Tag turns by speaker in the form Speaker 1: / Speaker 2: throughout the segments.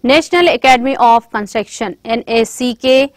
Speaker 1: National academy of construction (NAC) के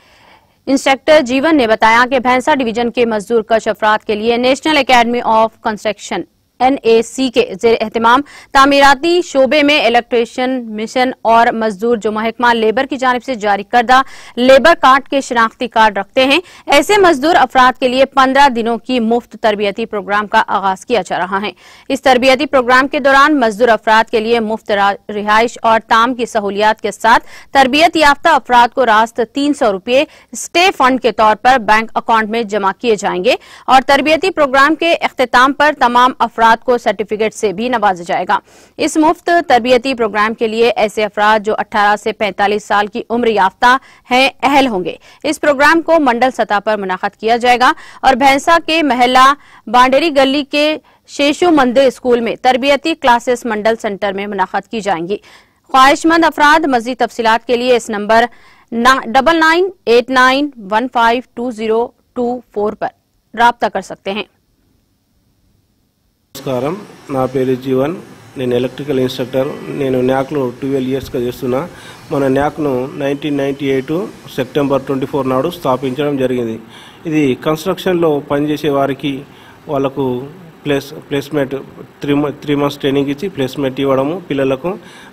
Speaker 1: instructor जीवन ने बताया कि भैंसा डिवीजन के मजदूर कश अफराद के लिए national academy of construction NAC के ज़ेर एहतमाम तामीराती शोबे में इलेक्ट्रीशियन मिशन और मजदूर जो महकमा लेबर की जानिब से जारी करदा लेबर कार्ड के शिनाख्ती कार्ड रखते हैं, ऐसे मजदूर अफराद के लिए 15 दिनों की मुफ्त तरबियती प्रोग्राम का आगाज किया जा रहा है। इस तरबियती प्रोग्राम के दौरान मजदूर अफराद के लिए मुफ्त रिहाइश और ताम की सहूलियात के साथ तरबियत याफ्ता अफराद को रास्त 300 रुपये स्टे फंड के तौर पर बैंक अकाउंट में जमा किए जाएंगे और तरबियती प्रोग्राम के इख्तिताम पर तमाम अफराद को सर्टिफिकेट से भी नवाजा जाएगा। इस मुफ्त तरबियती प्रोग्राम के लिए ऐसे अफराद जो 18 से 45 साल की उम्र याफ्ता हैं अहल होंगे। इस प्रोग्राम को मंडल सतह पर मुनाक़द किया जाएगा और भैंसा के महला बांडेरी गली के शेषु मंदिर स्कूल में तरबियती क्लासेस मंडल सेंटर में मुनाक़द की जाएंगी। ख्वाहिशमंद अफराद मज़ीद तफसीलात के लिए इस नंबर 9989152024 पर राब्ता कर सकते हैं।
Speaker 2: నమస్కారం, నా పేరు జీవన్. నేను ఎలక్ట్రికల్ ఇన్స్ట్రక్టర్. నేను న్యాక్లో 12 ఇయర్స్గా చేస్తున్నా. మన న్యాక్ను 1998 సెప్టెంబర్ 24 నాడు స్థాపించడం జరిగింది. ఇది కన్స్ట్రక్షన్లో పనిచేసే వారికి వాళ్ళకు ప్లేస్మెంట్ 3 months ట్రైనింగ్ ఇచ్చి ప్లేస్మెంట్ ఇవ్వడము పిల్లలకు.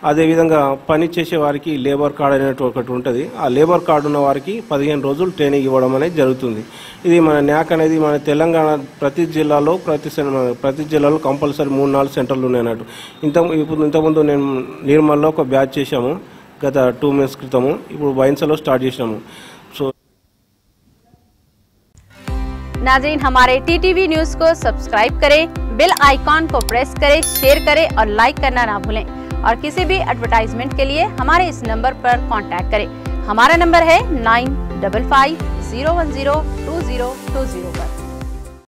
Speaker 2: అదేవిధంగా పని చేసే వారికి లేబర్ కార్డ్ అనేటువంటి ఒకటి ఉంటుంది. ఆ లేబర్ కార్డు ఉన్న వారికి 15 రోజులు ట్రైనింగ్ ఇవ్వడం అనేది జరుగుతుంది. ఇది మన న్యాక్ అనేది మన తెలంగాణ ప్రతి జిల్లాలో కంపల్సరీ 3-4 సెంటర్లు ఉన్నాయి అన్నట్టు. ఇంతకుముందు నేను నిర్మల్లో ఒక బ్యాచ్ చేశాము గత 2 months క్రితము. ఇప్పుడు బైన్సాలో స్టార్ట్ చేసినాము. సో
Speaker 1: नाज़रीन, हमारे TTV न्यूज को सब्सक्राइब करें, बेल आइकॉन को प्रेस करें, शेयर करें और लाइक करना ना भूलें। और किसी भी एडवर्टाइजमेंट के लिए हमारे इस नंबर पर कांटेक्ट करें। हमारा नंबर है 9550102020 पर।